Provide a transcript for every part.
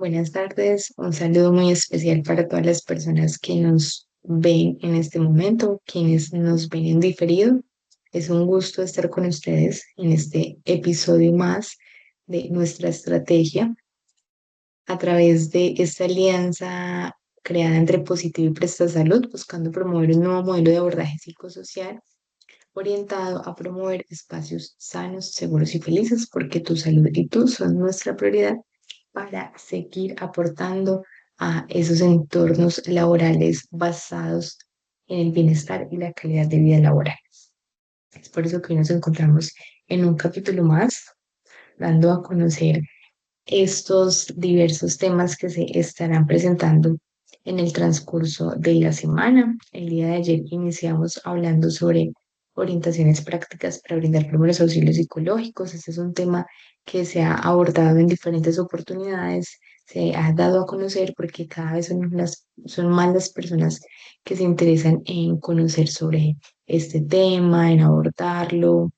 Buenas tardes, un saludo muy especial para todas las personas que nos ven en este momento, quienes nos ven en diferido. Es un gusto estar con ustedes en este episodio más de nuestra estrategia a través de esta alianza creada entre Positivo y Presta Salud, buscando promover un nuevo modelo de abordaje psicosocial orientado a promover espacios sanos, seguros y felices, porque tu salud y tú son nuestra prioridad para seguir aportando a esos entornos laborales basados en el bienestar y la calidad de vida laboral. Es por eso que hoy nos encontramos en un capítulo más, dando a conocer estos diversos temas que se estarán presentando en el transcurso de la semana. El día de ayer iniciamos hablando sobre orientaciones prácticas para brindar primeros auxilios psicológicos. Este es un tema que se ha abordado en diferentes oportunidades, se ha dado a conocer porque cada vez son más las personas que se interesan en conocer sobre este tema, en abordarlo,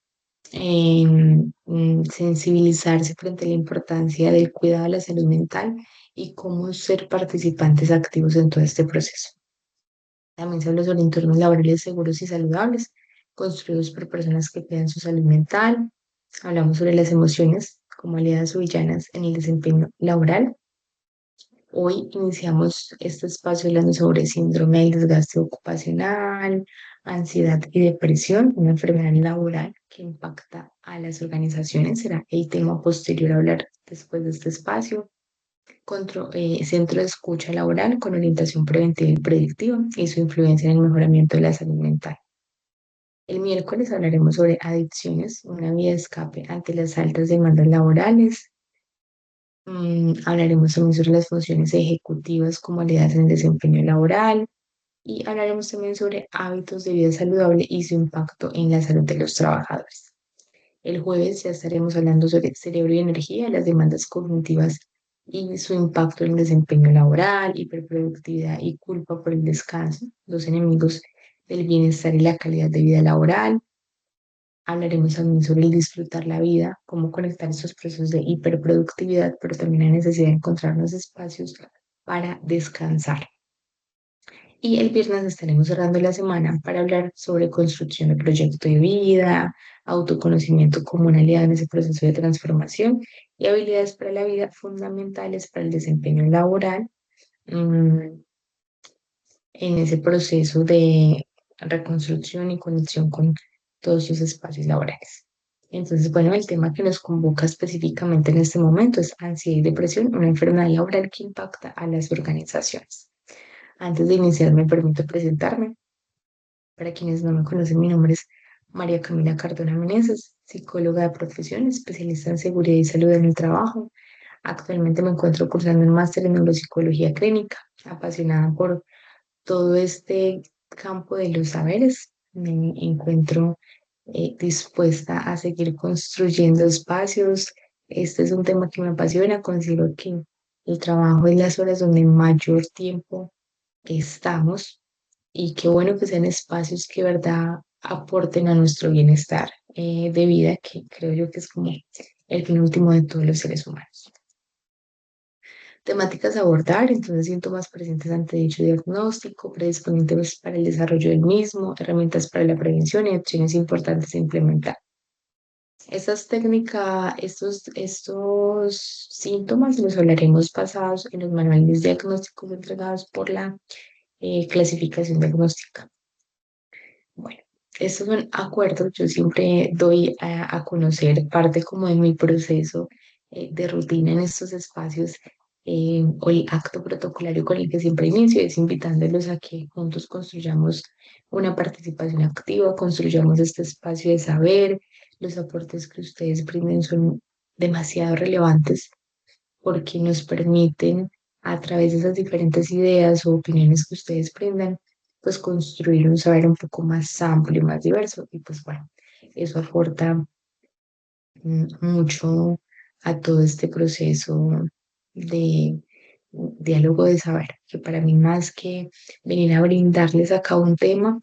sensibilizarse frente a la importancia del cuidado de la salud mental y cómo ser participantes activos en todo este proceso. También se habla sobre entornos laborales seguros y saludables, construidos por personas que cuidan su salud mental. Hablamos sobre las emociones como aliadas o villanas en el desempeño laboral. Hoy iniciamos este espacio hablando sobre síndrome del desgaste ocupacional, ansiedad y depresión, una enfermedad laboral que impacta a las organizaciones. Será el tema posterior a hablar después de este espacio. Centro de escucha laboral con orientación preventiva y predictiva y su influencia en el mejoramiento de la salud mental. El miércoles hablaremos sobre adicciones, una vía de escape ante las altas demandas laborales. Hablaremos también sobre las funciones ejecutivas como aliadas en el desempeño laboral y hablaremos también sobre hábitos de vida saludable y su impacto en la salud de los trabajadores. El jueves ya estaremos hablando sobre cerebro y energía, las demandas cognitivas y su impacto en el desempeño laboral, hiperproductividad y culpa por el descanso, los enemigos del bienestar y la calidad de vida laboral. Hablaremos también sobre el disfrutar la vida, cómo conectar esos procesos de hiperproductividad, pero también la necesidad de encontrar los espacios para descansar. Y el viernes estaremos cerrando la semana para hablar sobre construcción de proyecto de vida, autoconocimiento como un aliado en ese proceso de transformación y habilidades para la vida fundamentales para el desempeño laboral, mm, en ese proceso de reconstrucción y conexión con todos sus espacios laborales. Entonces, bueno, el tema que nos convoca específicamente en este momento es ansiedad y depresión, una enfermedad laboral que impacta a las organizaciones. Antes de iniciar, me permito presentarme. Para quienes no me conocen, mi nombre es María Camila Cardona Meneses, psicóloga de profesión, especialista en seguridad y salud en el trabajo. Actualmente me encuentro cursando un máster en neuropsicología clínica, apasionada por todo este campo de los saberes. Me encuentro dispuesta a seguir construyendo espacios. Este es un tema que me apasiona. Considero que el trabajo es las horas donde mayor tiempo estamos y qué bueno que sean espacios que, verdad, aporten a nuestro bienestar de vida, que creo yo que es como el fin último de todos los seres humanos. Temáticas a abordar, entonces síntomas presentes ante dicho diagnóstico, predisponentes para el desarrollo del mismo, herramientas para la prevención y acciones importantes a implementar. Estas técnicas, estos síntomas los hablaremos basados en los manuales diagnósticos entregados por la clasificación diagnóstica. Bueno, estos son acuerdos. Yo siempre doy a conocer parte como de mi proceso de rutina en estos espacios, o el acto protocolario con el que siempre inicio es invitándolos a que juntos construyamos una participación activa, construyamos este espacio de saber. Los aportes que ustedes brinden son demasiado relevantes porque nos permiten, a través de esas diferentes ideas o opiniones que ustedes brindan, pues construir un saber un poco más amplio y más diverso. Y pues bueno, eso aporta mucho a todo este proceso de diálogo de saber, que para mí más que venir a brindarles acá un tema,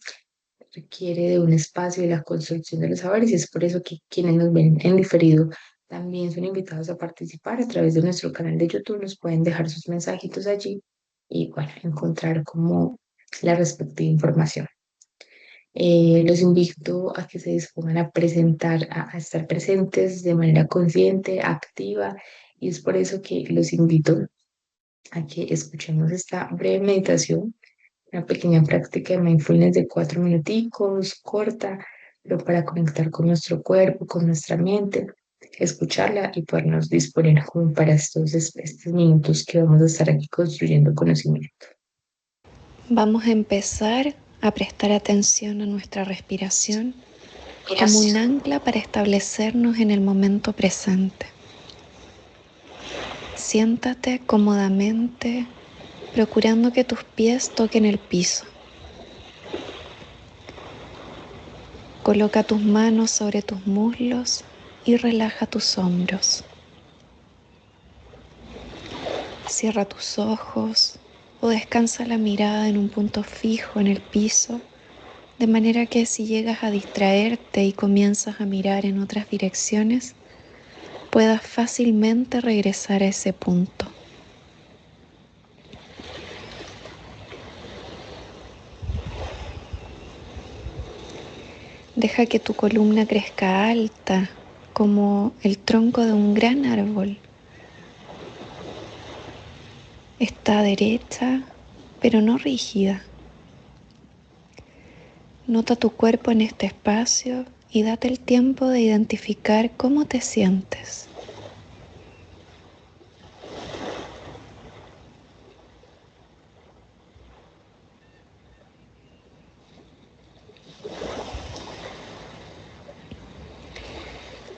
requiere de un espacio de la construcción de los saberes y es por eso que quienes nos ven en diferido También son invitados a participar a través de nuestro canal de YouTube, nos pueden dejar sus mensajitos allí y bueno, encontrar como la respectiva información. Los invito a que se dispongan a presentar, a estar presentes de manera consciente, activa, y es por eso que los invito a que escuchemos esta breve meditación, una pequeña práctica de mindfulness de 4 minuticos, corta, pero para conectar con nuestro cuerpo, con nuestra mente, escucharla y podernos disponer como para estos minutos que vamos a estar aquí construyendo conocimiento. Vamos a empezar a prestar atención a nuestra respiración como un ancla para establecernos en el momento presente. Siéntate cómodamente, procurando que tus pies toquen el piso. Coloca tus manos sobre tus muslos y relaja tus hombros. Cierra tus ojos o descansa la mirada en un punto fijo en el piso, de manera que si llegas a distraerte y comienzas a mirar en otras direcciones, puedas fácilmente regresar a ese punto. Deja que tu columna crezca alta como el tronco de un gran árbol. Está derecha, pero no rígida. Nota tu cuerpo en este espacio y date el tiempo de identificar cómo te sientes.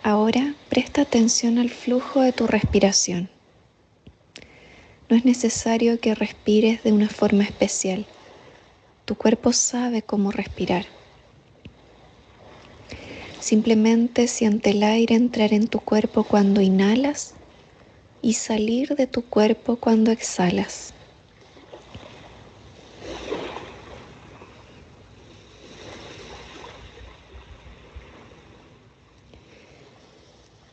Ahora presta atención al flujo de tu respiración. No es necesario que respires de una forma especial. Tu cuerpo sabe cómo respirar. Simplemente siente el aire entrar en tu cuerpo cuando inhalas y salir de tu cuerpo cuando exhalas.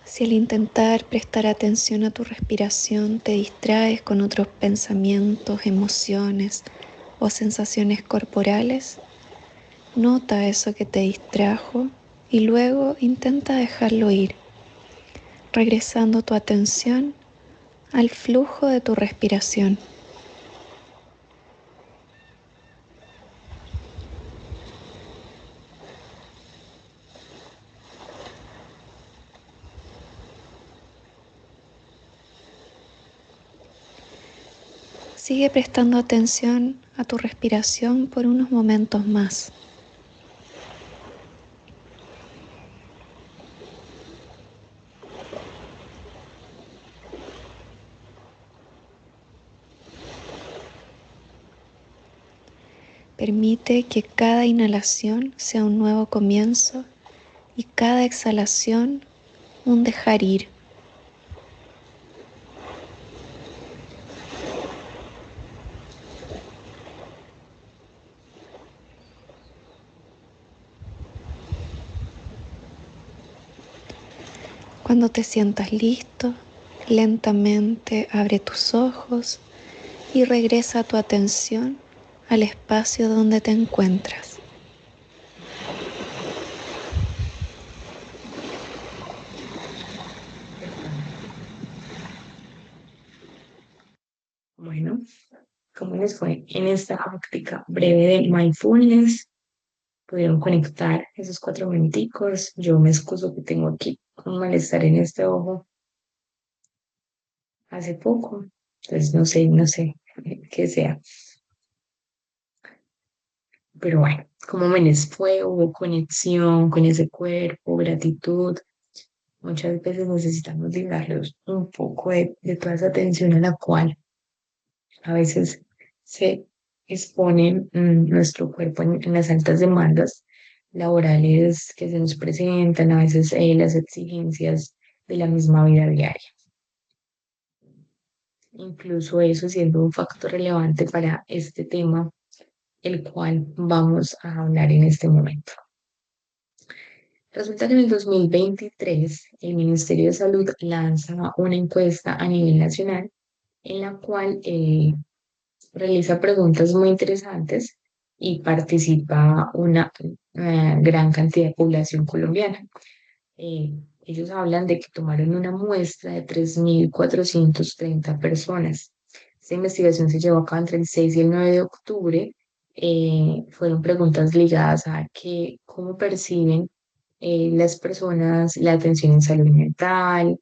Si al intentar prestar atención a tu respiración te distraes con otros pensamientos, emociones o sensaciones corporales, nota eso que te distrajo y luego intenta dejarlo ir, regresando tu atención al flujo de tu respiración. Sigue prestando atención a tu respiración por unos momentos más. Permite que cada inhalación sea un nuevo comienzo y cada exhalación un dejar ir. Cuando te sientas listo, lentamente abre tus ojos y regresa tu atención al espacio donde te encuentras. Bueno, ¿cómo les fue en esta práctica breve de mindfulness? ¿Pudieron conectar esos 4 minuticos? Yo me excuso que tengo aquí un malestar en este ojo hace poco, entonces no sé qué sea, pero bueno, ¿cómo me les fue? Hubo conexión con ese cuerpo, gratitud. Muchas veces necesitamos librarlos un poco de toda esa tensión a la cual a veces se expone nuestro cuerpo en las altas demandas laborales que se nos presentan, a veces las exigencias de la misma vida diaria. Incluso eso siendo un factor relevante para este tema, el cual vamos a hablar en este momento. Resulta que en el 2023 el Ministerio de Salud lanza una encuesta a nivel nacional en la cual realiza preguntas muy interesantes y participa una gran cantidad de población colombiana. Eh, Ellos hablan de que tomaron una muestra de 3.430 personas. Esta investigación se llevó a cabo entre el 6 y el 9 de octubre. Fueron preguntas ligadas a cómo perciben las personas la atención en salud mental,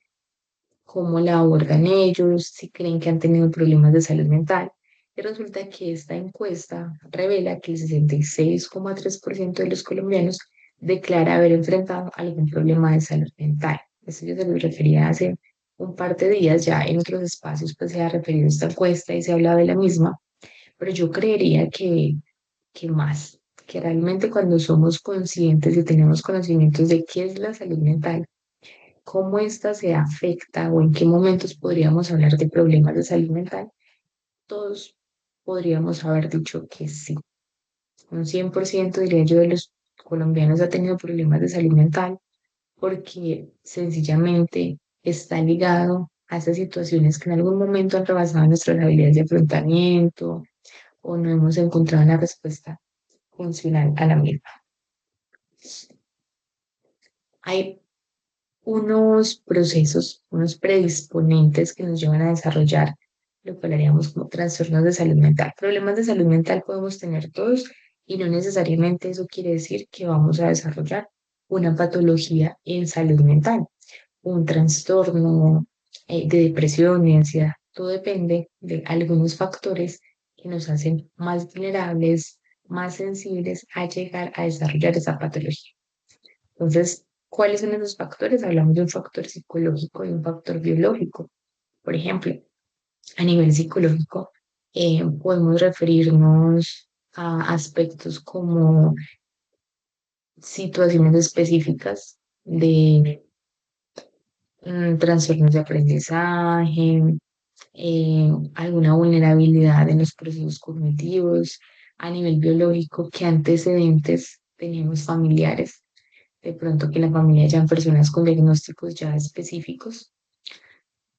cómo la abordan ellos, si creen que han tenido problemas de salud mental. Y resulta que esta encuesta revela que el 66,3% de los colombianos declara haber enfrentado algún problema de salud mental. Esto yo se lo refería hace un par de días, ya en otros espacios pues se ha referido a esta encuesta y se ha hablado de la misma, pero yo creería que más, que realmente cuando somos conscientes y tenemos conocimientos de qué es la salud mental, cómo ésta se afecta o en qué momentos podríamos hablar de problemas de salud mental, todos podríamos haber dicho que sí. Un 100% diría yo de los colombianos ha tenido problemas de salud mental porque sencillamente está ligado a esas situaciones que en algún momento han rebasado nuestras habilidades de afrontamiento o no hemos encontrado una respuesta funcional a la misma. Hay unos procesos, unos predisponentes que nos llevan a desarrollar lo que haríamos como trastornos de salud mental. Problemas de salud mental podemos tener todos y no necesariamente eso quiere decir que vamos a desarrollar una patología en salud mental, un trastorno de depresión y ansiedad. Todo depende de algunos factores que nos hacen más vulnerables, más sensibles a llegar a desarrollar esa patología. Entonces, ¿cuáles son esos factores? Hablamos de un factor psicológico y un factor biológico. Por ejemplo, a nivel psicológico, podemos referirnos a aspectos como situaciones específicas de trastornos de aprendizaje, alguna vulnerabilidad en los procesos cognitivos, a nivel biológico, qué antecedentes tenemos familiares, de pronto que en la familia hayan personas con diagnósticos ya específicos,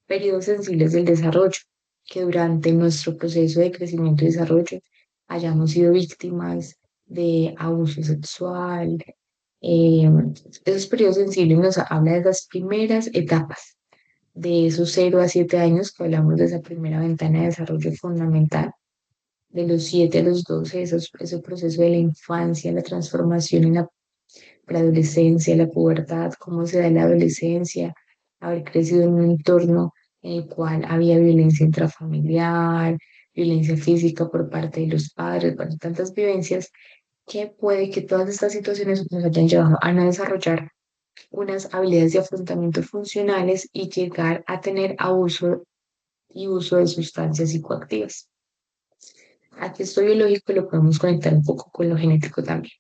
periodos sensibles del desarrollo, que durante nuestro proceso de crecimiento y desarrollo hayamos sido víctimas de abuso sexual. Eh, Esos periodos sensibles nos habla de esas primeras etapas, de esos 0 a 7 años que hablamos de esa primera ventana de desarrollo fundamental, de los 7 a los 12, ese proceso de la infancia, la transformación en la adolescencia, la pubertad, cómo se da la adolescencia, haber crecido en un entorno en el cual había violencia intrafamiliar, violencia física por parte de los padres, bueno, tantas vivencias que puede que todas estas situaciones nos hayan llevado a no desarrollar unas habilidades de afrontamiento funcionales y llegar a tener abuso y uso de sustancias psicoactivas. Aquí esto biológico lo podemos conectar un poco con lo genético también.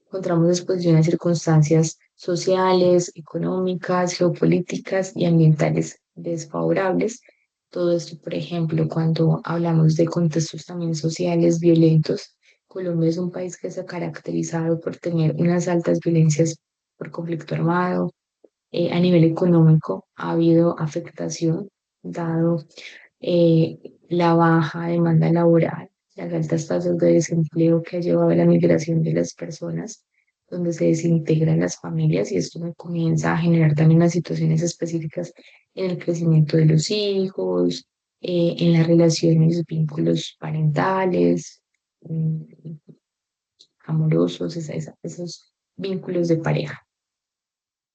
Encontramos exposición a circunstancias sociales, económicas, geopolíticas y ambientales desfavorables. Todo esto, por ejemplo, cuando hablamos de contextos también sociales violentos, Colombia es un país que se ha caracterizado por tener unas altas violencias por conflicto armado. A nivel económico ha habido afectación dado eh, la baja demanda laboral, las altas tasas de desempleo que ha llevado a la migración de las personas, donde se desintegran las familias y esto comienza a generar también unas situaciones específicas en el crecimiento de los hijos, en las relaciones, vínculos parentales, mm, amorosos, esos vínculos de pareja.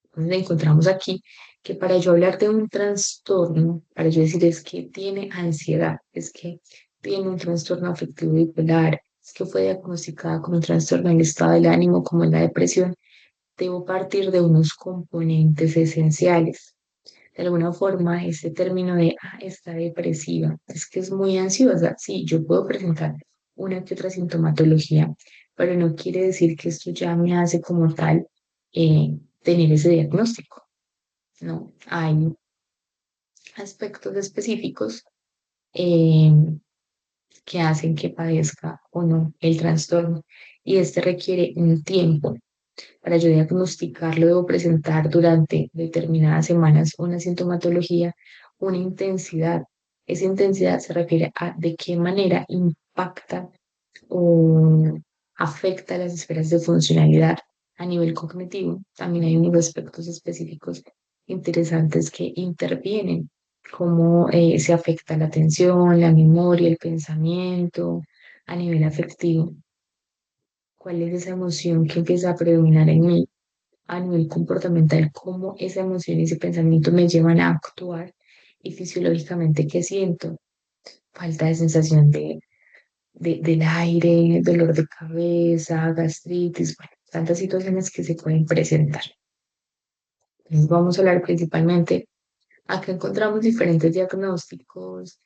Entonces encontramos aquí que para yo hablar de un trastorno, para yo decir es que tiene ansiedad, es que tiene un trastorno afectivo bipolar, es que fue diagnosticada con un trastorno del estado del ánimo como la depresión, debo partir de unos componentes esenciales. De alguna forma, ese término de, está depresiva, es que es muy ansiosa. Sí, yo puedo presentar una que otra sintomatología, pero no quiere decir que esto ya me hace como tal tener ese diagnóstico. No, hay aspectos específicos eh, que hacen que padezca o no el trastorno y este requiere un tiempo. Para yo diagnosticarlo, debo presentar durante determinadas semanas una sintomatología, una intensidad. Esa intensidad se refiere a de qué manera impacta o afecta las esferas de funcionalidad a nivel cognitivo. También hay unos aspectos específicos interesantes que intervienen, cómo se afecta la atención, la memoria, el pensamiento a nivel afectivo. ¿Cuál es esa emoción que empieza a predominar en mí a nivel comportamental? ¿Cómo esa emoción y ese pensamiento me llevan a actuar? Y fisiológicamente, ¿qué siento? Falta de sensación del aire, dolor de cabeza, gastritis, bueno, tantas situaciones que se pueden presentar. Entonces vamos a hablar principalmente, acá encontramos diferentes diagnósticos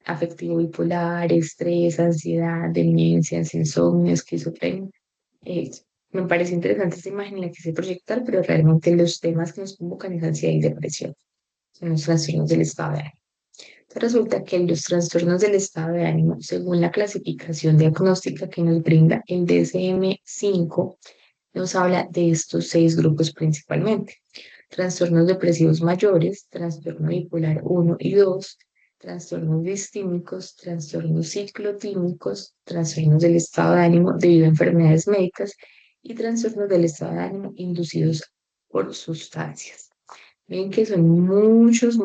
afectivo bipolar, estrés, ansiedad, demencia, insomnio, esquizofrenia. Eh, Me parece interesante esta imagen en la que se proyectar, pero realmente los temas que nos convocan es ansiedad y depresión, son los trastornos del estado de ánimo. Resulta que los trastornos del estado de ánimo, según la clasificación diagnóstica que nos brinda el DSM-5, nos habla de estos seis grupos principalmente. Trastornos depresivos mayores, trastorno bipolar uno y 2, trastornos distímicos, trastornos ciclotímicos, trastornos del estado de ánimo debido a enfermedades médicas y trastornos del estado de ánimo inducidos por sustancias. Ven que son muchos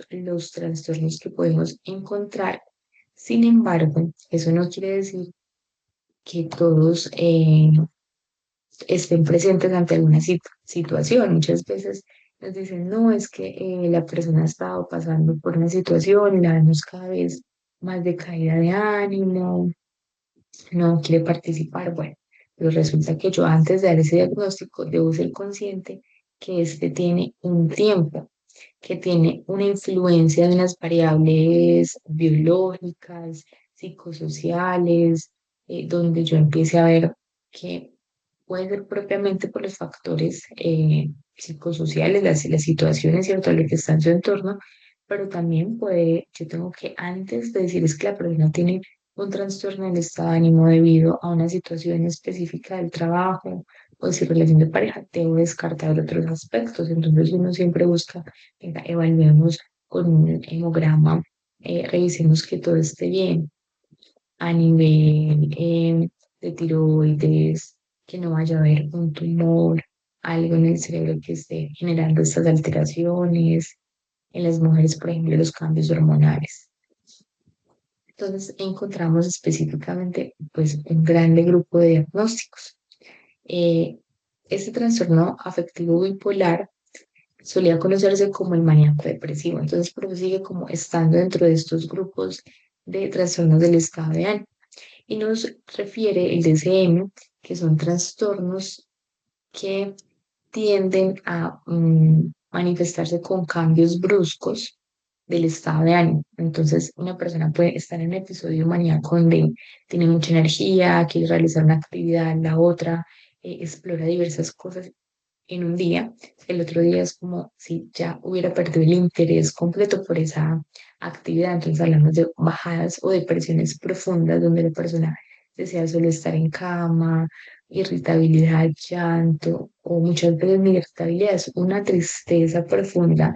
los trastornos que podemos encontrar. Sin embargo, eso no quiere decir que todos estén presentes ante alguna situación. Muchas veces nos dicen, no, es que la persona ha estado pasando por una situación y la vemos cada vez más de caída de ánimo, no quiere participar. Bueno, pero resulta que yo antes de dar ese diagnóstico debo ser consciente que este tiene un tiempo, que tiene una influencia en las variables biológicas, psicosociales, donde yo empiece a ver que puede ser propiamente por los factores psicosociales, las situaciones, ¿cierto?, lo que está en su entorno, pero también puede, yo tengo que antes de decir es que la persona tiene un trastorno del estado de ánimo debido a una situación específica del trabajo o de su relación de pareja, debo descartar otros aspectos. Entonces uno siempre busca, venga, evaluemos con un hemograma, revisemos que todo esté bien a nivel de tiroides, que no vaya a haber un tumor, algo en el cerebro que esté generando estas alteraciones. En las mujeres, por ejemplo, los cambios hormonales. Entonces, encontramos específicamente pues, un grande grupo de diagnósticos. Eh, este trastorno afectivo bipolar solía conocerse como el maníaco depresivo, entonces por eso sigue como estando dentro de estos grupos de trastornos del estado de ánimo. Y nos refiere el DSM, que son trastornos que tienden a manifestarse con cambios bruscos del estado de ánimo. Entonces, una persona puede estar en un episodio maníaco donde tiene mucha energía, quiere realizar una actividad, la otra, explora diversas cosas en un día. El otro día es como si ya hubiera perdido el interés completo por esa actividad. Entonces, hablamos de bajadas o depresiones profundas donde la persona desea solo estar en cama, irritabilidad, llanto, o muchas veces mi irritabilidad es una tristeza profunda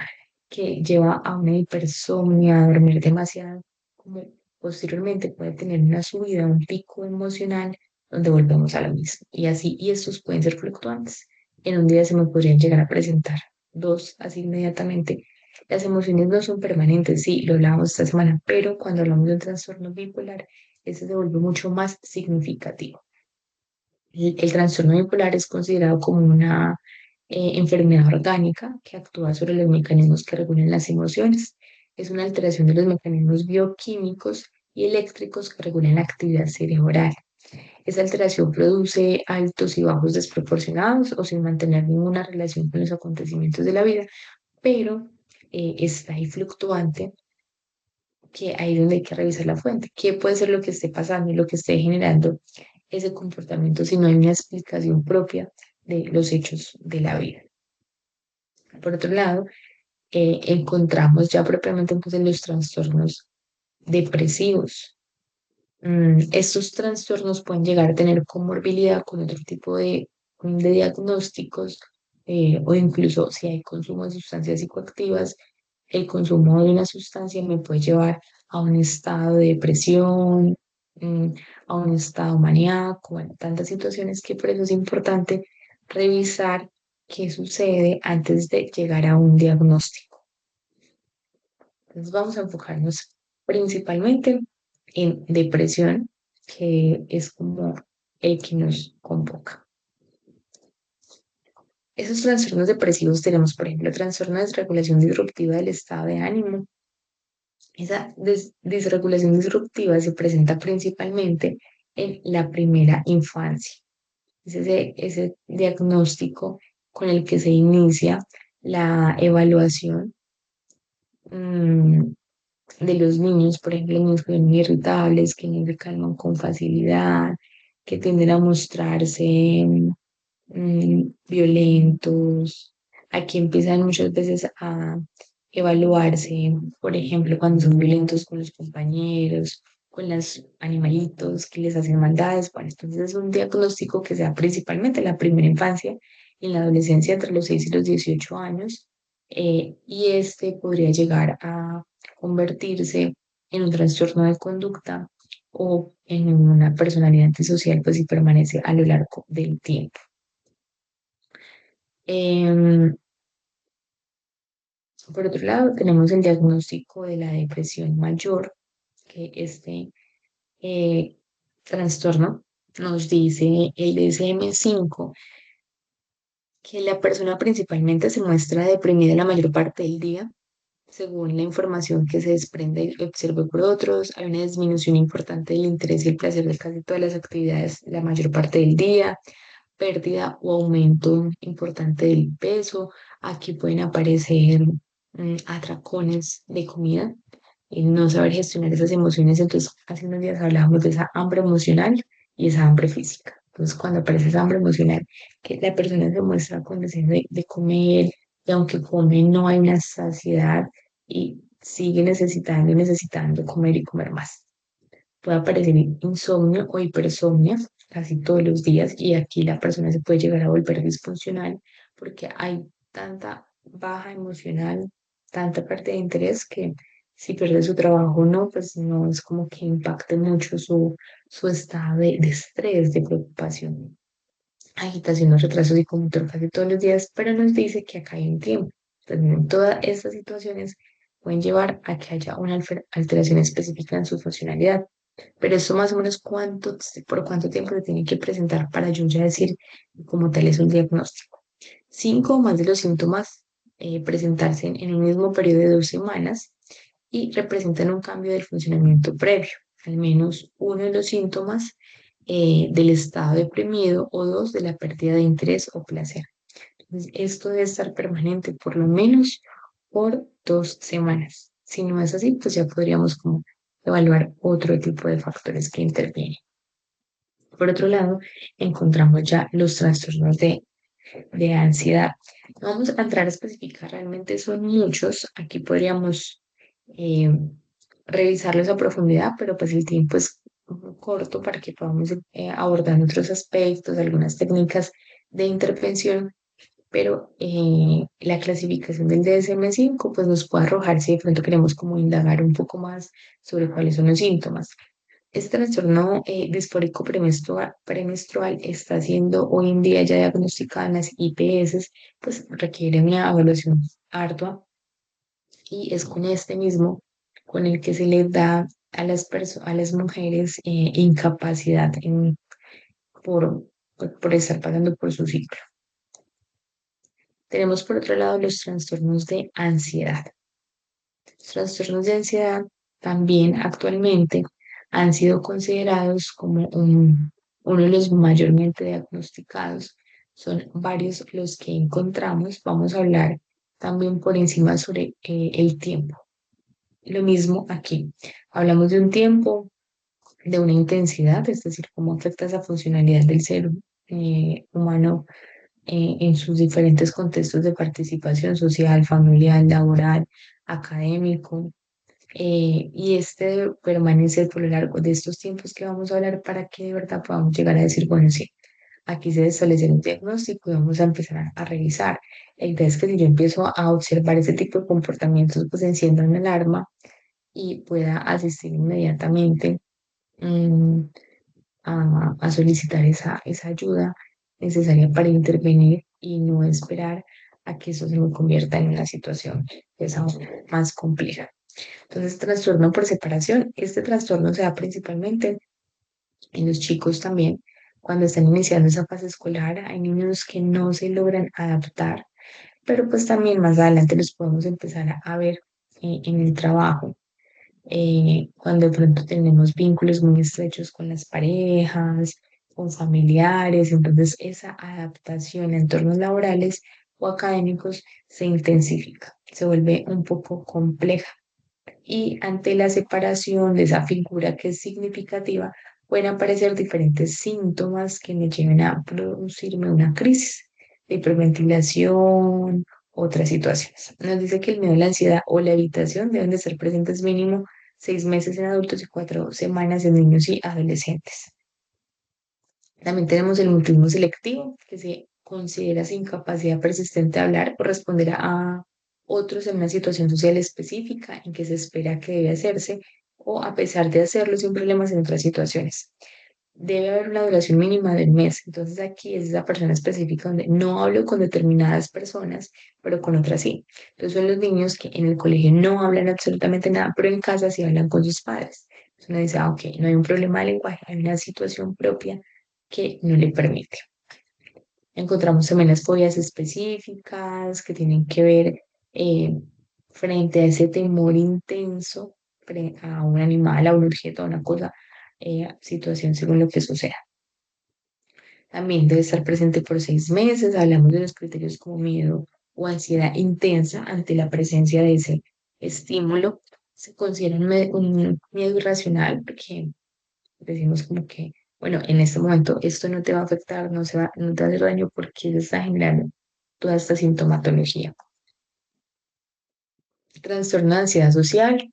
que lleva a una hipersomnia, a dormir demasiado, como posteriormente puede tener una subida, un pico emocional donde volvemos a lo mismo. Y así, y estos pueden ser fluctuantes. En un día se me podrían llegar a presentar dos así inmediatamente. Las emociones no son permanentes, sí, lo hablábamos esta semana, pero cuando hablamos de un trastorno bipolar, ese se vuelve mucho más significativo. El trastorno bipolar es considerado como una enfermedad orgánica que actúa sobre los mecanismos que regulan las emociones. Es una alteración de los mecanismos bioquímicos y eléctricos que regulan la actividad cerebral. Esa alteración produce altos y bajos desproporcionados o sin mantener ninguna relación con los acontecimientos de la vida, pero está ahí fluctuante, que ahí es donde hay que revisar la fuente. ¿Qué puede ser lo que esté pasando y lo que esté generando ese comportamiento si no hay una explicación propia de los hechos de la vida? Por otro lado, encontramos ya propiamente entonces los trastornos depresivos. Estos trastornos pueden llegar a tener comorbilidad con otro tipo de diagnósticos o incluso si hay consumo de sustancias psicoactivas, el consumo de una sustancia me puede llevar a un estado de depresión, mm, a un estado maníaco, bueno, tantas situaciones que por eso es importante revisar qué sucede antes de llegar a un diagnóstico. Entonces vamos a enfocarnos principalmente en depresión, que es como el que nos convoca. Esos trastornos depresivos tenemos, por ejemplo, trastorno de desregulación disruptiva del estado de ánimo. Esa disregulación disruptiva se presenta principalmente en la primera infancia. Es ese diagnóstico con el que se inicia la evaluación mm, de los niños, por ejemplo, niños que son muy irritables, que no se calman con facilidad, que tienden a mostrarse violentos. Aquí empiezan muchas veces a evaluarse, por ejemplo, cuando son violentos con los compañeros, con los animalitos que les hacen maldades. Bueno, entonces es un diagnóstico que se da principalmente en la primera infancia, en la adolescencia entre los 6 y los 18 años, y este podría llegar a convertirse en un trastorno de conducta o en una personalidad antisocial, pues si permanece a lo largo del tiempo. Em, por otro lado, tenemos el diagnóstico de la depresión mayor, que este eh, trastorno nos dice el DSM-5 que la persona principalmente se muestra deprimida la mayor parte del día, según la información que se desprende y observa por otros. Hay una disminución importante del interés y el placer de casi todas las actividades la mayor parte del día, pérdida o aumento importante del peso. Aquí pueden aparecer atracones de comida, el no saber gestionar esas emociones. Entonces, hace unos días hablábamos de esa hambre emocional y esa hambre física. Entonces, cuando aparece esa hambre emocional, que la persona se muestra con deseo de comer, y aunque come no hay una saciedad y sigue necesitando y necesitando comer y comer más. Puede aparecer insomnio o hipersomnia casi todos los días y aquí la persona se puede llegar a volver disfuncional porque hay tanta baja emocional, tanta pérdida de interés que si pierde su trabajo o no, pues no es como que impacte mucho su estado de estrés, de preocupación, agitación o retraso psicomotor casi todos los días, pero nos dice que acá hay un tiempo. Entonces, todas estas situaciones pueden llevar a que haya una alteración específica en su funcionalidad. Pero eso más o menos por cuánto tiempo se tiene que presentar para yo ya decir como tal es un diagnóstico. 5 o más de los síntomas presentarse en un mismo periodo de 2 semanas y representan un cambio del funcionamiento previo, al menos uno de los síntomas del estado deprimido o dos de la pérdida de interés o placer. Entonces, esto debe estar permanente por lo menos por 2 semanas. Si no es así, pues ya podríamos como evaluar otro tipo de factores que intervienen. Por otro lado, encontramos ya los trastornos de ansiedad. No vamos a entrar a especificar, realmente son muchos. Aquí podríamos eh, revisarlos a profundidad, pero pues el tiempo es corto para que podamos abordar otros aspectos, algunas técnicas de intervención, pero la clasificación del DSM-5 pues nos puede arrojar si de pronto queremos como indagar un poco más sobre cuáles son los síntomas. Este trastorno disfórico premenstrual está siendo hoy en día ya diagnosticado en las IPS, pues requiere una evaluación ardua y es con este mismo con el que se le da a las mujeres incapacidad por, por estar pasando por su ciclo. Tenemos por otro lado los trastornos de ansiedad. Los trastornos de ansiedad también actualmente han sido considerados como uno de los mayormente diagnosticados. Son varios los que encontramos. Vamos a hablar también por encima sobre el tiempo. Lo mismo aquí. Hablamos de un tiempo, de una intensidad, es decir, cómo afecta esa funcionalidad del ser humano en sus diferentes contextos de participación social, familiar, laboral, académico. y este debe permanecer por lo largo de estos tiempos que vamos a hablar para que de verdad podamos llegar a decir, bueno, sí, aquí se establece un diagnóstico y vamos a empezar a revisar. La idea es que si yo empiezo a observar ese tipo de comportamientos, pues encienda una alarma y pueda asistir inmediatamente mm, a solicitar esa ayuda necesaria para intervenir y no esperar a que eso se me convierta en una situación que es aún más compleja. Entonces, trastorno por separación. Este trastorno se da principalmente en los chicos también. Cuando están iniciando esa fase escolar, hay niños que no se logran adaptar, pero pues también más adelante los podemos empezar a ver en el trabajo, cuando de pronto tenemos vínculos muy estrechos con las parejas, con familiares, entonces esa adaptación a entornos laborales o académicos se intensifica, se vuelve un poco compleja y ante la separación de esa figura que es significativa, pueden aparecer diferentes síntomas que me lleven a producirme una crisis de hiperventilación, otras situaciones. Nos dice que el miedo, la ansiedad o la evitación deben de ser presentes mínimo 6 meses en adultos y 4 semanas en niños y adolescentes. También tenemos el mutismo selectivo, que se considera sin capacidad persistente de hablar o responder a otros en una situación social específica en que se espera que debe hacerse o a pesar de hacerlo sin problemas en otras situaciones. Debe haber una duración mínima del mes. Entonces aquí es esa persona específica donde no hablo con determinadas personas, pero con otras sí. Entonces son los niños que en el colegio no hablan absolutamente nada, pero en casa sí hablan con sus padres. Entonces uno dice, ok, no hay un problema de lenguaje, hay una situación propia que no le permite. Encontramos también las fobias específicas que tienen que ver eh, frente a ese temor intenso a un animal, a un objeto, a una cosa, situación según lo que suceda. También debe estar presente por 6 meses. Hablamos de los criterios como miedo o ansiedad intensa ante la presencia de ese estímulo. Se considera un miedo irracional porque decimos como que, bueno, en este momento esto no te va a afectar, no te va a hacer daño porque se está generando toda esta sintomatología. Trastorno de ansiedad social,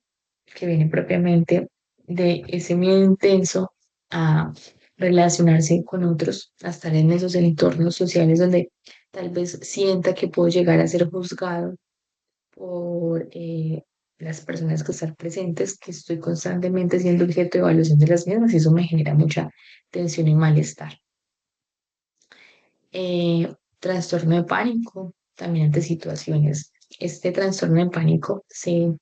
que viene propiamente de ese miedo intenso a relacionarse con otros, a estar en esos entornos sociales donde tal vez sienta que puedo llegar a ser juzgado por las personas que están presentes, que estoy constantemente siendo objeto de evaluación de las mismas y eso me genera mucha tensión y malestar. Trastorno de pánico, también ante situaciones. Este trastorno de pánico se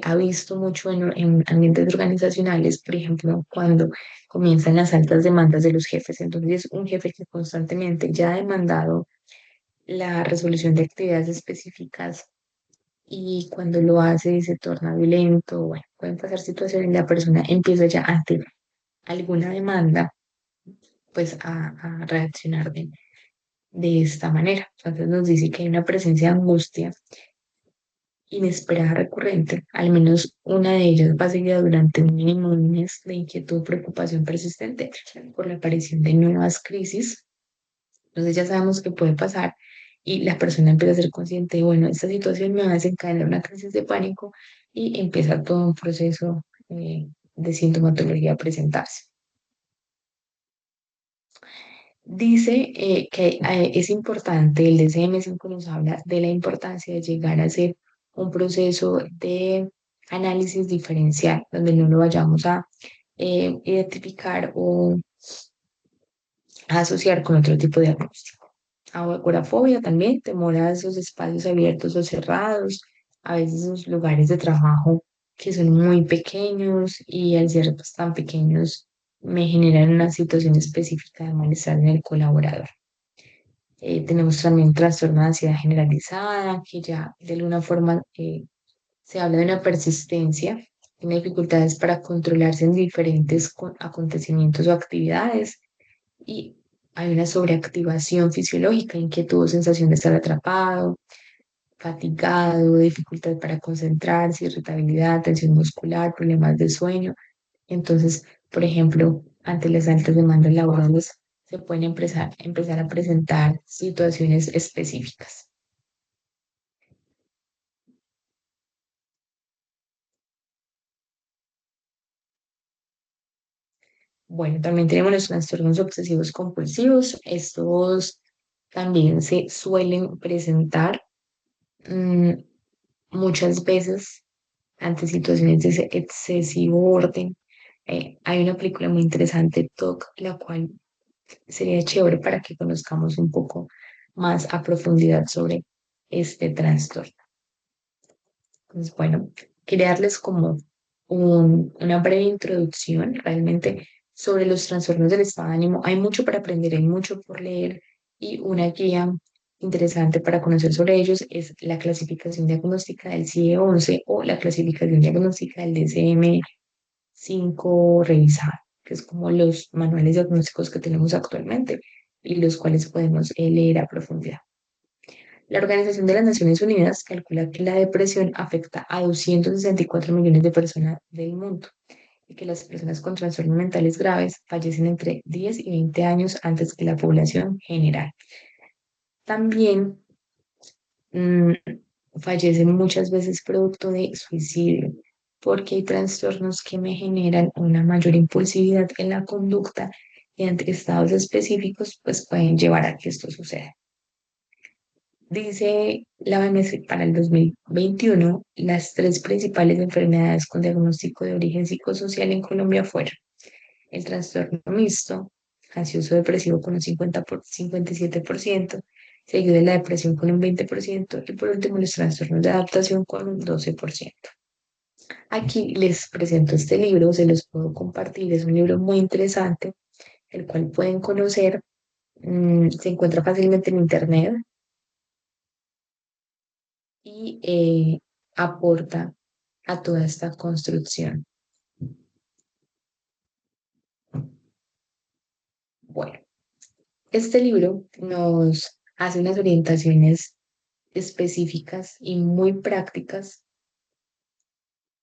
ha visto mucho en ambientes organizacionales, por ejemplo, cuando comienzan las altas demandas de los jefes. Entonces, un jefe que constantemente ya ha demandado la resolución de actividades específicas y cuando lo hace se torna violento, bueno, pueden pasar situaciones y la persona empieza ya ante alguna demanda, pues a reaccionar de esta manera. Entonces nos dice que hay una presencia de angustia inesperada recurrente, al menos una de ellas va seguida durante un mínimo de un mes de inquietud o preocupación persistente por la aparición de nuevas crisis. Entonces ya sabemos que puede pasar y la persona empieza a ser consciente de, bueno, esta situación me va a desencadenar una crisis de pánico y empieza todo un proceso de sintomatología a presentarse. Dice que es importante, el DSM-5 nos habla de la importancia de llegar a hacer un proceso de análisis diferencial, donde no lo vayamos a identificar o a asociar con otro tipo de diagnóstico. Agorafobia también, temor a esos espacios abiertos o cerrados, a veces esos lugares de trabajo que son muy pequeños y al ser pues, tan pequeños me generan una situación específica de malestar en el colaborador. Tenemos también trastorno de ansiedad generalizada, que ya de alguna forma se habla de una persistencia, tiene dificultades para controlarse en diferentes acontecimientos o actividades y hay una sobreactivación fisiológica, inquietud o sensación de estar atrapado, fatigado, dificultad para concentrarse, irritabilidad, tensión muscular, problemas de sueño. Entonces, por ejemplo, ante las altas demandas laborales se pueden empezar a presentar situaciones específicas. Bueno, también tenemos los trastornos obsesivos compulsivos. Estos también se suelen presentar mm, muchas veces ante situaciones de ese excesivo orden. Hay una película muy interesante, TOC, la cual sería chévere para que conozcamos un poco más a profundidad sobre este trastorno. Entonces, bueno, quería darles como una breve introducción realmente sobre los trastornos del estado de ánimo. Hay mucho para aprender, hay mucho por leer y una guía interesante para conocer sobre ellos es la clasificación diagnóstica del CIE-11 o la clasificación diagnóstica del DSM-5 revisada, que es como los manuales diagnósticos que tenemos actualmente y los cuales podemos leer a profundidad. La Organización de las Naciones Unidas calcula que la depresión afecta a 264 millones de personas del mundo y que las personas con trastornos mentales graves fallecen entre 10 y 20 años antes que la población general. También mm, fallecen muchas veces producto de suicidio, porque hay trastornos que me generan una mayor impulsividad en la conducta y ante estados específicos, pues pueden llevar a que esto suceda. Dice la OMS para el 2021, las tres principales enfermedades con diagnóstico de origen psicosocial en Colombia fueron el trastorno mixto, ansioso depresivo con un 57%, seguido de la depresión con un 20% y por último los trastornos de adaptación con un 12%. Aquí les presento este libro, se los puedo compartir, es un libro muy interesante, el cual pueden conocer, se encuentra fácilmente en internet y aporta a toda esta construcción. Bueno, este libro nos hace unas orientaciones específicas y muy prácticas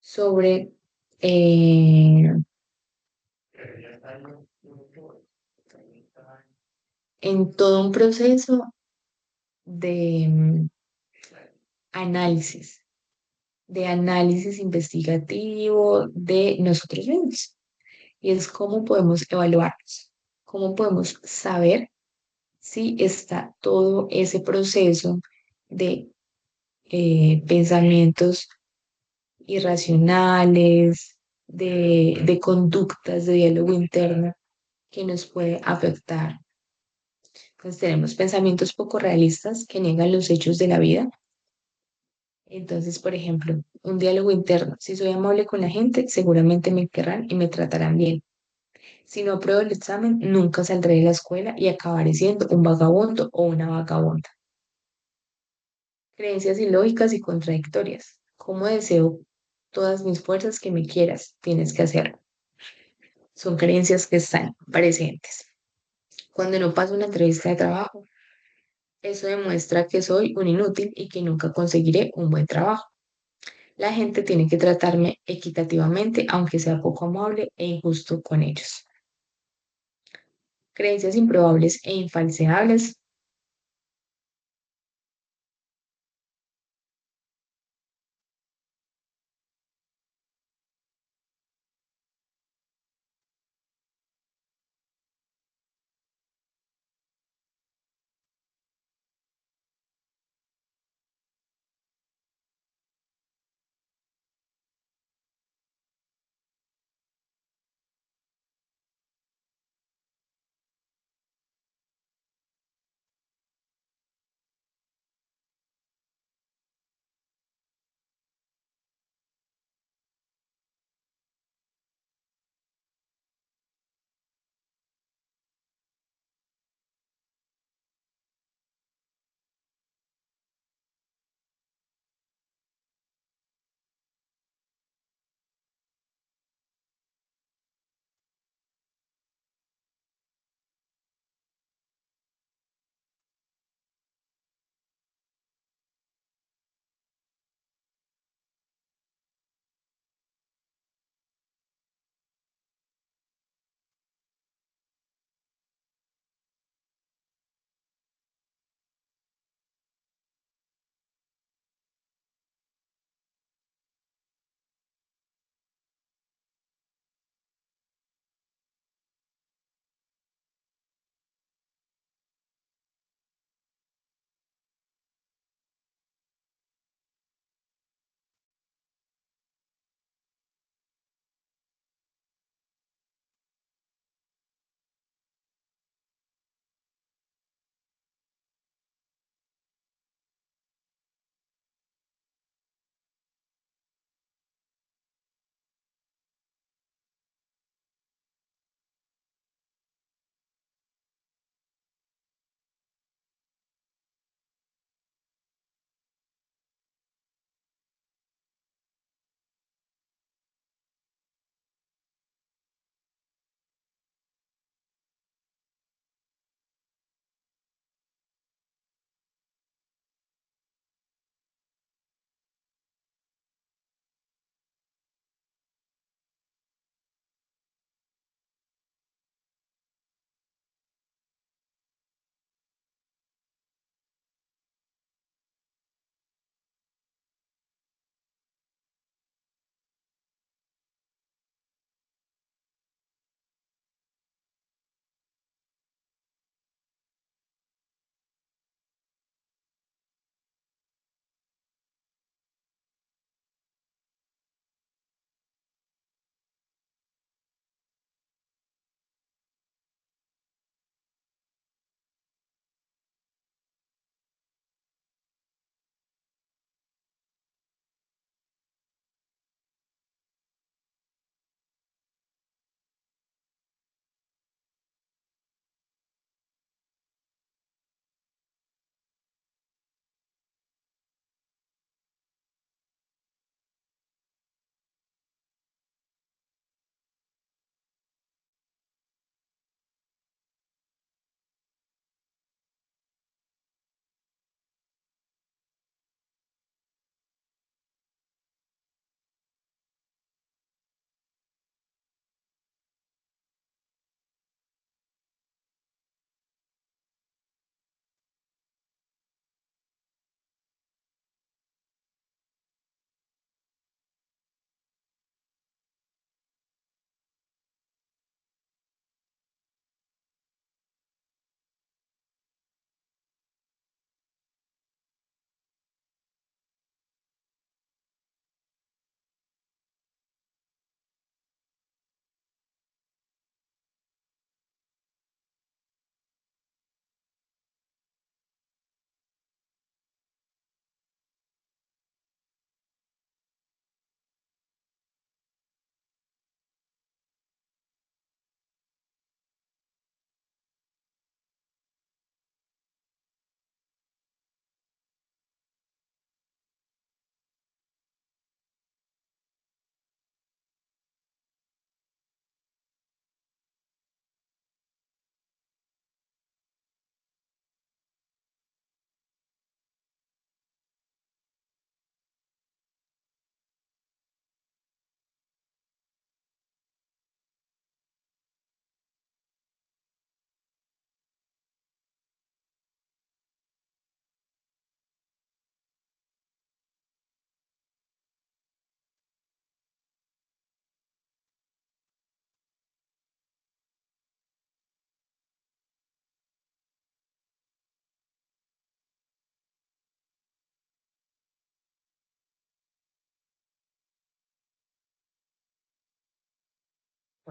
sobre en todo un proceso de análisis, de análisis investigativo de nosotros mismos. Y es cómo podemos evaluarnos, cómo podemos saber si está todo ese proceso de pensamientos irracionales, de conductas de diálogo interno que nos puede afectar. Entonces tenemos pensamientos poco realistas que niegan los hechos de la vida. Entonces, por ejemplo, un diálogo interno. Si soy amable con la gente, seguramente me querrán y me tratarán bien. Si no apruebo el examen, nunca saldré de la escuela y acabaré siendo un vagabundo o una vagabunda. Creencias ilógicas y contradictorias. ¿Cómo deseo todas mis fuerzas que me quieras? Tienes que hacerlo. Son creencias que están presentes. Cuando no paso una entrevista de trabajo, eso demuestra que soy un inútil y que nunca conseguiré un buen trabajo. La gente tiene que tratarme equitativamente, aunque sea poco amable e injusto con ellos. Creencias improbables e infalseables.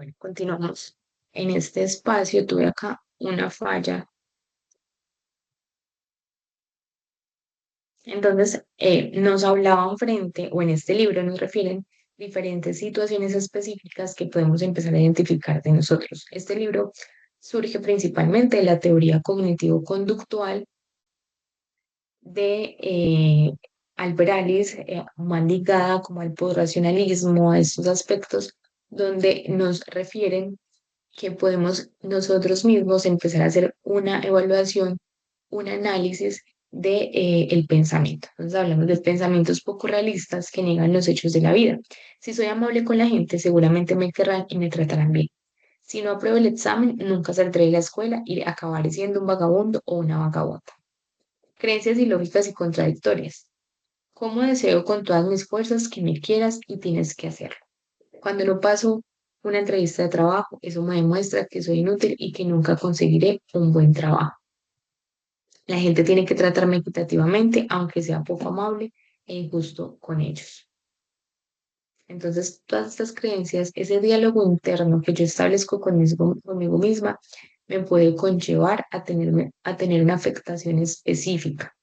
Bueno, continuamos. En este espacio tuve acá una falla. Entonces, nos hablaban frente, o en este libro nos refieren diferentes situaciones específicas que podemos empezar a identificar de nosotros. Este libro surge principalmente de la teoría cognitivo-conductual de Albert Ellis, más ligada como al postracionalismo, a estos aspectos, donde nos refieren que podemos nosotros mismos empezar a hacer una evaluación, un análisis de el pensamiento. Entonces hablamos de pensamientos poco realistas que niegan los hechos de la vida. Si soy amable con la gente, seguramente me querrán y me tratarán bien. Si no apruebo el examen, nunca saldré de la escuela y acabaré siendo un vagabundo o una vagabunda. Creencias ilógicas y contradictorias. ¿Cómo deseo con todas mis fuerzas que me quieras y tienes que hacerlo? Cuando no paso una entrevista de trabajo, eso me demuestra que soy inútil y que nunca conseguiré un buen trabajo. La gente tiene que tratarme equitativamente, aunque sea poco amable e injusto con ellos. Entonces, todas estas creencias, ese diálogo interno que yo establezco conmigo misma, me puede conllevar a tener una afectación específica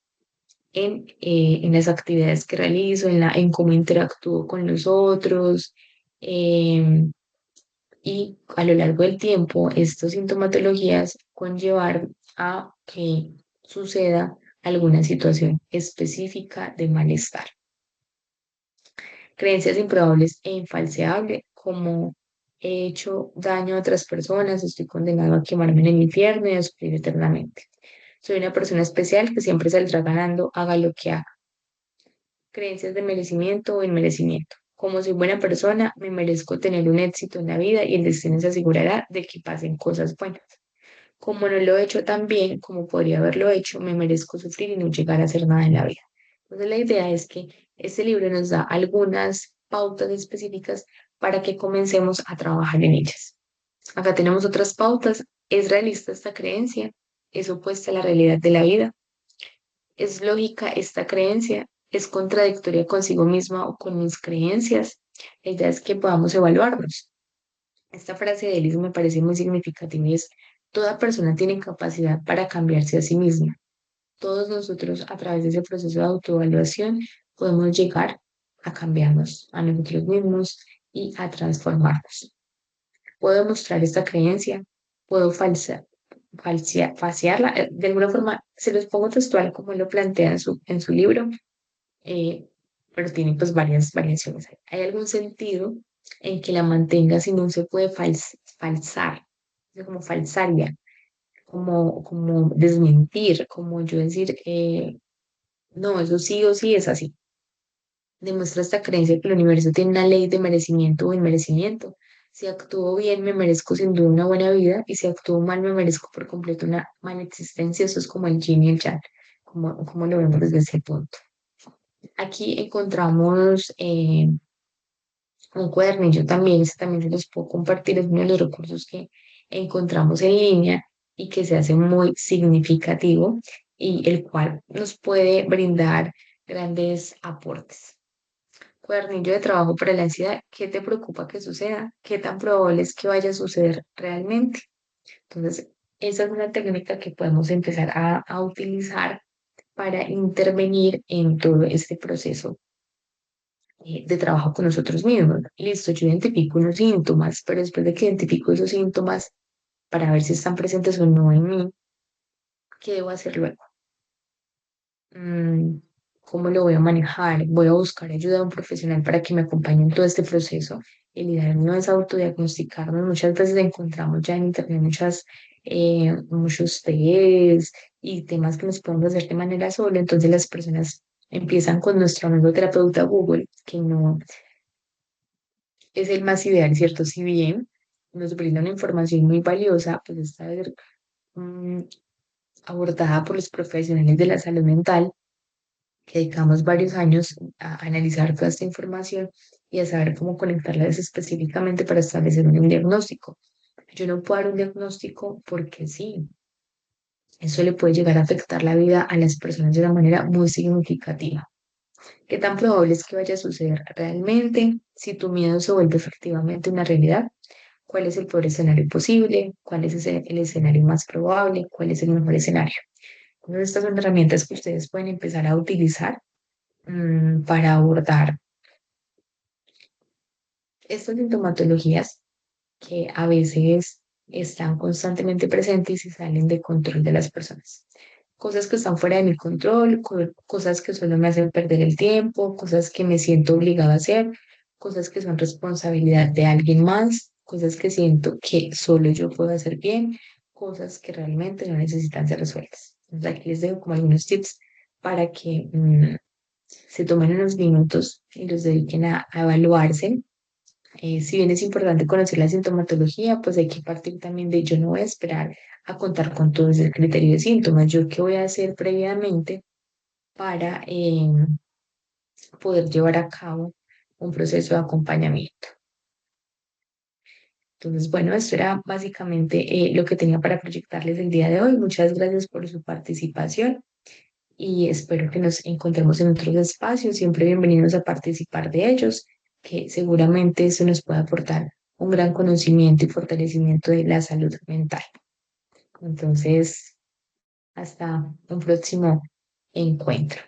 en las actividades que realizo, en cómo interactúo con los otros, em, y a lo largo del tiempo, estas sintomatologías conllevar a que suceda alguna situación específica de malestar. Creencias improbables e infalseables, como he hecho daño a otras personas, estoy condenado a quemarme en el infierno y a sufrir eternamente. Soy una persona especial que siempre saldrá ganando, haga lo que haga. Creencias de merecimiento o inmerecimiento. Como soy buena persona, me merezco tener un éxito en la vida y el destino se asegurará de que pasen cosas buenas. Como no lo he hecho tan bien como podría haberlo hecho, me merezco sufrir y no llegar a hacer nada en la vida. Entonces la idea es que este libro nos da algunas pautas específicas para que comencemos a trabajar en ellas. Acá tenemos otras pautas. ¿Es realista esta creencia? ¿Es opuesta a la realidad de la vida? ¿Es lógica esta creencia? ¿Es contradictoria consigo misma o con mis creencias? La idea es que podamos evaluarnos. Esta frase de Ellis me parece muy significativa y es: toda persona tiene capacidad para cambiarse a sí misma. Todos nosotros, a través de ese proceso de autoevaluación, podemos llegar a cambiarnos a nosotros mismos y a transformarnos. Puedo mostrar esta creencia, puedo falsearla, de alguna forma, se los pongo textual como lo plantea en su libro, eh, pero tiene pues varias variaciones. ¿Hay algún sentido en que la mantenga si no se puede falsar? Es como falsaria, como desmentir, como yo decir, no, eso sí o sí es así. Demuestra esta creencia que el universo tiene una ley de merecimiento o inmerecimiento. Si actúo bien, me merezco sin duda una buena vida, y si actúo mal, me merezco por completo una mala existencia. Eso es como el yin y el yang, como lo vemos desde ese punto. Aquí encontramos un cuadernillo también, este también se los puedo compartir, es uno de los recursos que encontramos en línea y que se hace muy significativo y el cual nos puede brindar grandes aportes. Cuadernillo de trabajo para la ansiedad. ¿Qué te preocupa que suceda? ¿Qué tan probable es que vaya a suceder realmente? Entonces, esa es una técnica que podemos empezar a utilizar para intervenir en todo este proceso de trabajo con nosotros mismos. Listo, yo identifico unos síntomas, pero después de que identifico esos síntomas, para ver si están presentes o no en mí, ¿qué debo hacer luego? Mm, ¿Cómo lo voy a manejar? Voy a buscar ayuda de un profesional para que me acompañe en todo este proceso. El ideal no es autodiagnosticarnos. Muchas veces encontramos ya en internet muchos test y temas que nos podemos hacer de manera sola. Entonces las personas empiezan con nuestro amigo terapeuta Google, que no es el más ideal, ¿cierto? Si bien nos brinda una información muy valiosa, pues está mm, abordada por los profesionales de la salud mental, que dedicamos varios años a analizar toda esta información y a saber cómo conectarla específicamente para establecer un diagnóstico. Yo no puedo dar un diagnóstico porque sí, eso le puede llegar a afectar la vida a las personas de una manera muy significativa. ¿Qué tan probable es que vaya a suceder realmente si tu miedo se vuelve efectivamente una realidad? cuál es el peor escenario posible, cuál es el escenario más probable, cuál es el mejor escenario. Entonces, estas son herramientas que ustedes pueden empezar a utilizar para abordar estas sintomatologías que a veces están constantemente presentes y salen de control de las personas. Cosas que están fuera de mi control, cosas que solo me hacen perder el tiempo, cosas que me siento obligada a hacer, cosas que son responsabilidad de alguien más, cosas que siento que solo yo puedo hacer bien, cosas que realmente no necesitan ser resueltas. Entonces aquí les dejo como algunos tips para que se tomen unos minutos y los dediquen a evaluarse. Si bien es importante conocer la sintomatología, pues hay que partir también de yo no voy a esperar a contar con todo ese criterio de síntomas. Yo qué voy a hacer previamente para poder llevar a cabo un proceso de acompañamiento. Entonces, bueno, esto era básicamente lo que tenía para proyectarles el día de hoy. Muchas gracias por su participación y espero que nos encontremos en otros espacios. Siempre bienvenidos a participar de ellos, que seguramente eso nos puede aportar un gran conocimiento y fortalecimiento de la salud mental. Entonces, hasta un próximo encuentro.